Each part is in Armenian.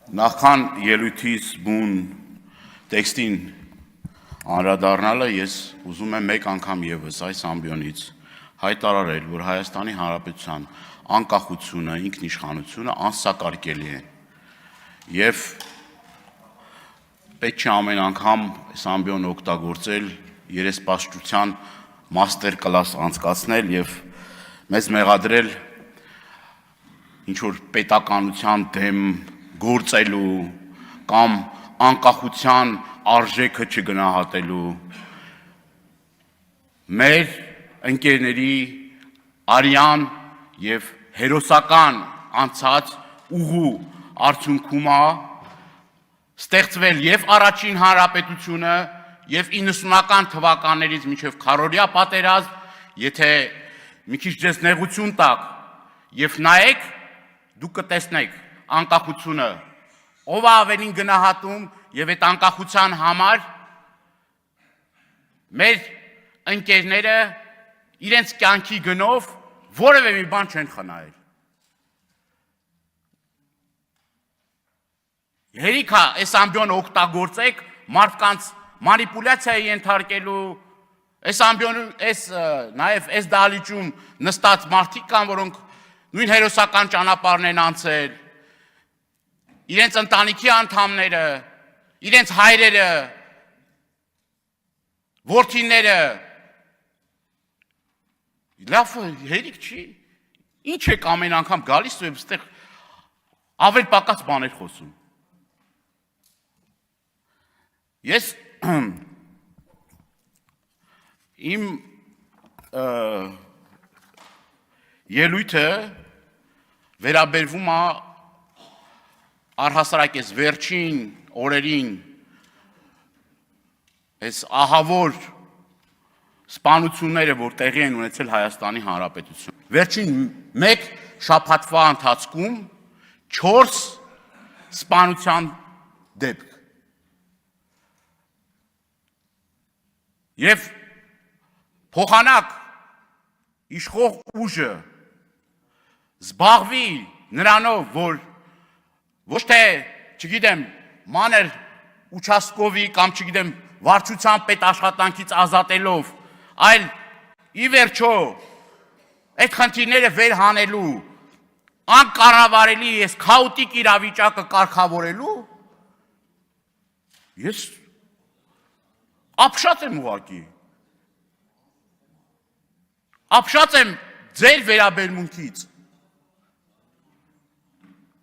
Նախքան ելույթից բուն տեքստին անդրադառնալը ես ուզում եմ մեկ անգամ եւս այս ամբիոնից հայտարարել, որ Հայաստանի Հանրապետության անկախությունը, ինքնիշխանությունը անսակարկելի է եւ պետք չէ ամեն անգամ այս ամբիոնը օգտագործել երեսպաշտության մաստեր կլաս անցկացնել եւ մեզ մեղադրել ինչ որ պետականության դեմ գործելու կամ անկախության արժեքը չգնահատելու մեր ընկերների արյան եւ հերոսական անցած ուղու արդյունքում ստեղծվել եւ առաջին հանրապետությունը եւ 90-ական թվականներից մինչեւ քարորիա պատերազմ, եթե մի քիչ ձեզ նեղություն տակ եւ նայեք, դուք կտեսնեք անկախությունը ով ավելին գնահատում եւ այդ անկախության համար մեր ընկերները իրենց կյանքի գնով որևէ մի բան չեն խնայել։ Հերիքա այս ամբիոնը օգտագործեք մարդկանց մանիպուլյացիայի ենթարկելու, այս ամբիոնը նաեւ այս դահլիճում նստած մարդիկ կան, որոնք նույն հերոսական ճանապարհն են անցել, իրենց ընտանիքի անդամները, իրենց հայրերը, որդիները, լավ հերիք չի, ինչ եք ամեն անգամ գալիս ու այստեղ ավել պակաս բաներ խոսում։ Ես իմ ելույթը վերաբերվում է առհասարակ այս վերջին օրերին այս ահավոր սպանությունները, որ տեղի են ունեցել Հայաստանի Հանրապետություն։ Վերջին մեկ շաբաթվա ընթացքում 4 սպանության դեպք։ Եվ փոխանակ իշխող ուժը զբաղվի նրանով, որ ոչ թե, չգիտեմ, մանր ուչաստկովի կամ չգիտեմ վարչության պետ աշխատանքից ազատելով, այլ ի վերջո այդ խնդիրները վերհանելու անկառավարելի այս քաոտիկ իրավիճակը կարգավորելու ես ապշած եմ ուղղակի։ Ապշած եմ ձեր վերաբերմունքից։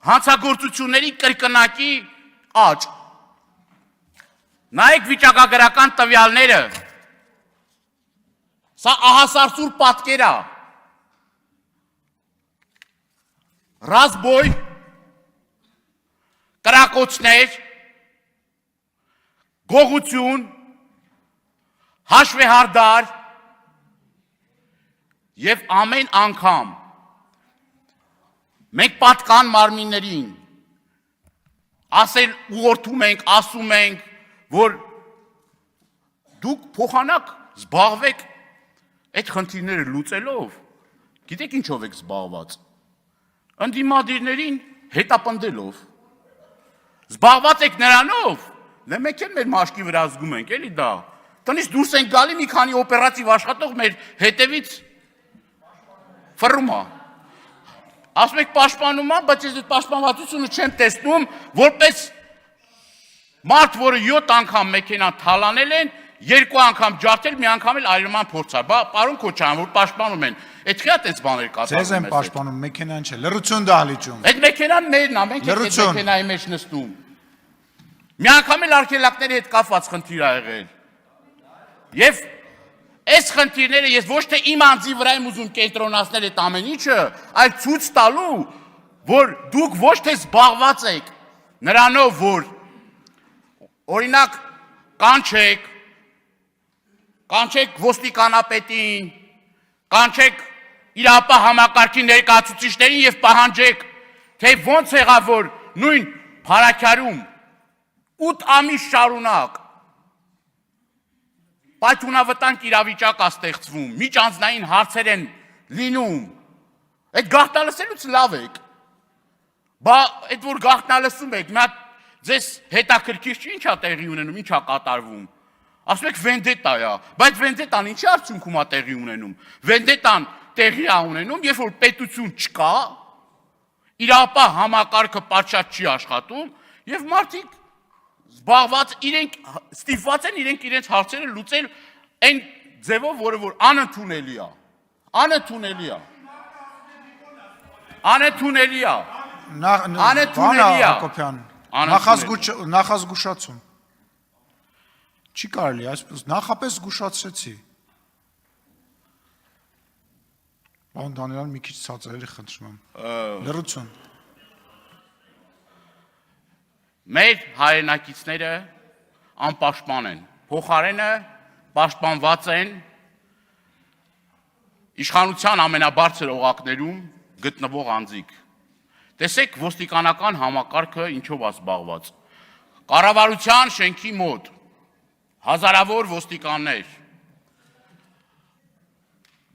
Հանցագործությունների կրկնակի աճ։ Նայեք վիճակագրական տվյալները։ Սա ահասարսուր պատկեր է։ Ռազմոյ, կրակոցներ, գողություն, հաշվեհարդար եւ ամեն անգամ մենք պատկան մարմիններին ասել ուղղորդում ենք, ասում ենք, որ դուք փոխանակ զբաղվեք այդ խնդիրները լուծելով, գիտեք ինչով եք զբաղված, ընդդիմադիրներին հետապնդելով, զբաղված եք նրանով, մենք էլ մեր մաշկի վրա զգում ենք, էլի դա, տնից դուրս ենք գալի մի քանի օպերատիվ աշխատող մեր հետևից ֆռում է, ասում եք պաշտպանում է, բայց ես այդ պաշտպանվածությունը չեմ տեսնում, որպես մարդ, որը 7 անգամ մեքենան թալանել են, 2 անգամ ջարդել, մի անգամ էլ այրման փորձա, պարոն Քոչարյան, որ պաշտպանում են, այդ քիչ այդպես բաներ կատարում են։ Ձեզ են պաշտպանում, մեքենան չէ, լռություն դահլիճում։ Այդ մեքենան մերն է, մենք ենք այդ մեքենայի մեջ նստում։ Մի անգամ էլ արգելակների հետ կապված խնդիր ա եղել։ Եվ այս խնդիրները ես ոչ թե իմ անձի վրա եմ ուզում կենտրոնացնել այդ ամեն ինչը, այլ ցույց տալու, որ դուք ոչ թե զբաղված եք նրանով, որ օրինակ կանչեք ոստիկանապետին, կանչեք իրապահ համակարգի ներկայացուցիչներին եւ պահանջեք, թե ոնց եղավ, որ նույն Փարաքարում 8 ամիս շարունակ պայթունավտանգ իրավիճակ է ստեղծվում, միջանձնային հարցեր են լինում, այդ գաղտնալսելուց լավ եք, Բա այդ որ գաղտնալսում եք, մի հատ ձեզ հետաքրքիր չի ինչա տեղի ունենում, ինչա կատարվում։ Ասում եք վենդետա է, բայց վենդետան ինչի արդյունքում է տեղի ունենում։ Վենդետան տեղի է ունենում, երբ որ պետություն չկա, իրապահ համակարգը պատշաճ չի աշխատում, եւ մարդիկ զբաղված իրենք ստիպված են իրենց հարցերը լուծել այն ձևով, որը որ անընդունելի է։ Անընդունելի է։ Անընդունելի է։ Անընդունելի է։ Հակոբյան, նախազգուշացում։ Չի կարելի, այսպես նախապես զգուշացրեցի։ Պարոն Դանիելյան, մի քիչ ցածրելի խնդրում եմ։ Լռություն։ Մեր հայրենակիցները անպաշտպան են, փոխարենը պաշտպանված են իշխանության ամենաբարձր օղակներում գտնվող անձիկ։ Տեսեք ոստիկանական համակարգը ինչով է զբաղված։ Կառավարության շենքի մոտ հազարավոր ոստիկաններ,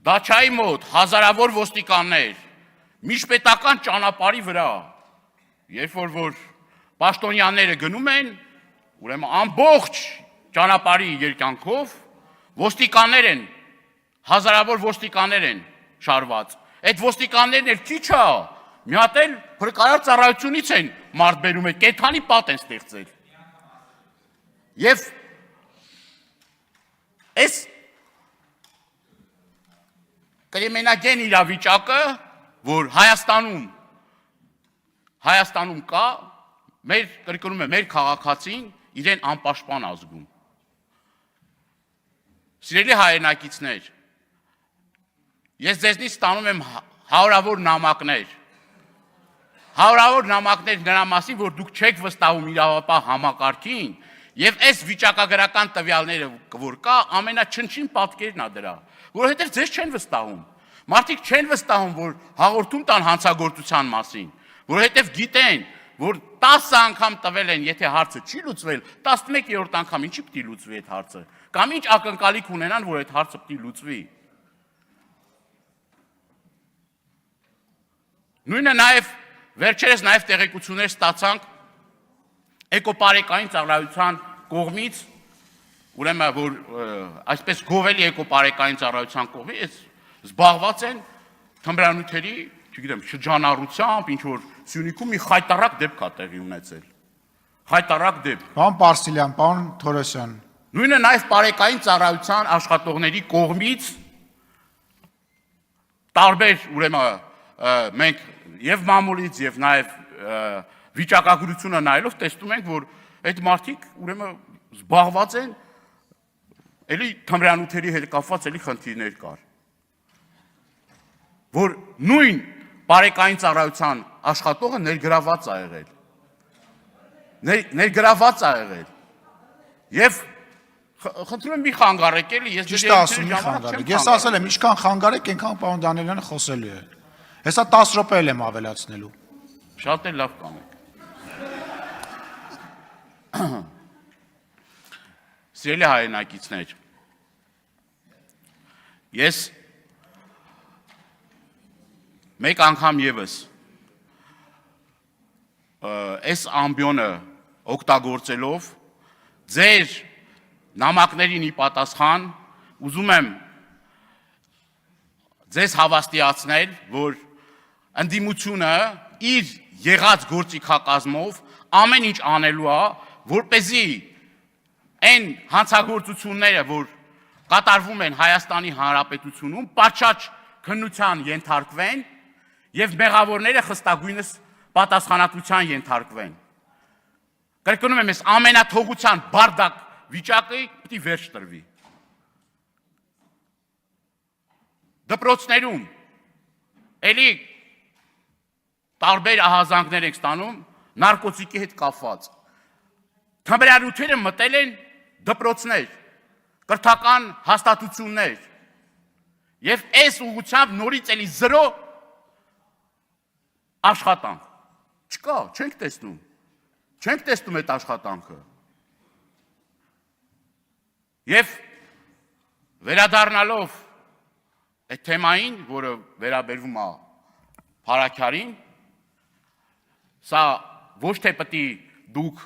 դաչայի մոտ հազարավոր ոստիկաններ, միջպետական ճանապարհի վրա, երբ որ պաշտոնյաները գնում են, ուրեմն ամբողջ ճանապարհի երկայնքով ոստիկաններ են, հազարավոր ոստիկաններ են շարված։ Այդ ոստիկաններն էլ քիչ է, մի հատ էլ փրկարար ծառայությունից են մարդ բերում է, կենդանի պատ են ստեղծել։ Եվ այս կրիմինագեն իրավիճակը, որ Հայաստանում կա, կրկնում եմ, մեր քաղաքացին իրեն անպաշտպան ազգում։ Սիրելի հայրենակիցներ, ես ձեզնից ստանում եմ հարյուրավոր նամակներ նրա մասին, որ դուք չեք վստահում իրավապահ համակարգին, եւ այս վիճակագրական տվյալները որ կա, ամենաչնչին պատկերն է դրա, որովհետեւ ձեզ չեն վստահում։ Մարդիկ չեն վստահում, որ հաղորդում տան հանցագործության մասին, որովհետեւ գիտեն, որ 10 անգամ տվել են, եթե հարցը չի լուծվել, 11-րդ անգամ ինչի պիտի լուծվի այդ հարցը, կամ ինչ ակնկալիք ունենան, որ այդ հարցը պիտի լուծվի։ Նույնը նաև վերջերս նաև տեղեկություններ ստացանք էկոպարեկային ծառայության կողմից, ուրեմն որ այսպես գովելի էկոպարեկային ծառայության կողմից զբաղված են թմրանյութերի, չգիտեմ, շրջանառությամբ, ինչ որ Սյունիքում մի խայտարակ դեպք է տեղի ունեցել։ Խայտարակ դեպք։ Պարոն Պարսիլյան, պարոն Թորոսյան։ Նույնը նաև պարեկային ծառայության աշխատողների կողմից տարբեր, ուրեմն մենք եւ մամուլից եւ նաեւ վիճակագրությունը նայելով տեսնում ենք, որ այդ մարդիկ ուրեմն զբաղված են էլի թմրանյութերի հետ կապված էլի խնդիրներ կար։ Որ նույն պարեկային ծառայության աշխատողը ներգրաված է եղել։ Ներգրաված է եղել։ Եվ խնդրում եմ մի խանգարեք էլի, ես ճիշտ ասում մի խանգարեք։ Ես ասել եմ, ինչքան խանգարեք, այնքան պարոն Դանիելյանը խոսելու է։ Հեսա 10 րոպե եմ ավելացնելու։ Շատ էլ լավ կանեք։ Սիրելի հայրենակիցներ, ես մեկ անգամ եւս այս ամբիոնը օգտագործելով ձեր նամակներին ի պատասխան ուզում եմ ձեզ հավաստիացնել, որ ընդդիմությունը իր եղած գործիքակազմով ամեն ինչ անելու է, որպեսզի այն հանցագործությունները, որ կատարվում են Հայաստանի Հանրապետությունում, պատշաճ քննության ենթարկվեն եւ մեղավորները խստագույնս պատասխանատվության ենթարկվեն։ Կրկնում եմ, այս ամենաթողության բարդակ վիճակը պիտի վերջ տրվի։ Դպրոցներում էլի տարբեր ահազանգներ ենք ստանում նարկոտիկի հետ կապված։ Թմրանյութերը մտել են դպրոցներ, կրթական հաստատություններ եւ այս ուղղությամբ նորից էլի 0 աշխատանք։ Չկա, չենք տեսնում։ Չենք տեսնում այդ աշխատանքը։ Եվ վերադառնալով այդ թեմային, որը վերաբերվում է Փարաքարին, Սա ոչ թե պետք է դուք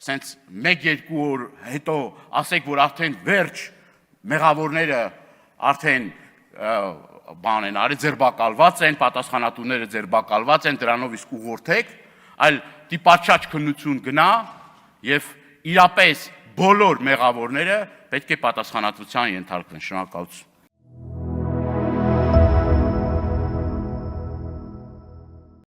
սենց 1-2 օր հետո ասեք, որ արդեն վերջ մեղավորները արդեն բան են արել, ձերբակալված են, պատասխանատուները ձերբակալված են, դրանով իսկ ուղղորդեք, այլ դիպաչաճ քննություն գնա եւ իրապես բոլոր մեղավորները պետք է պատասխանատվության ենթարկվեն։ Շնորհակալություն։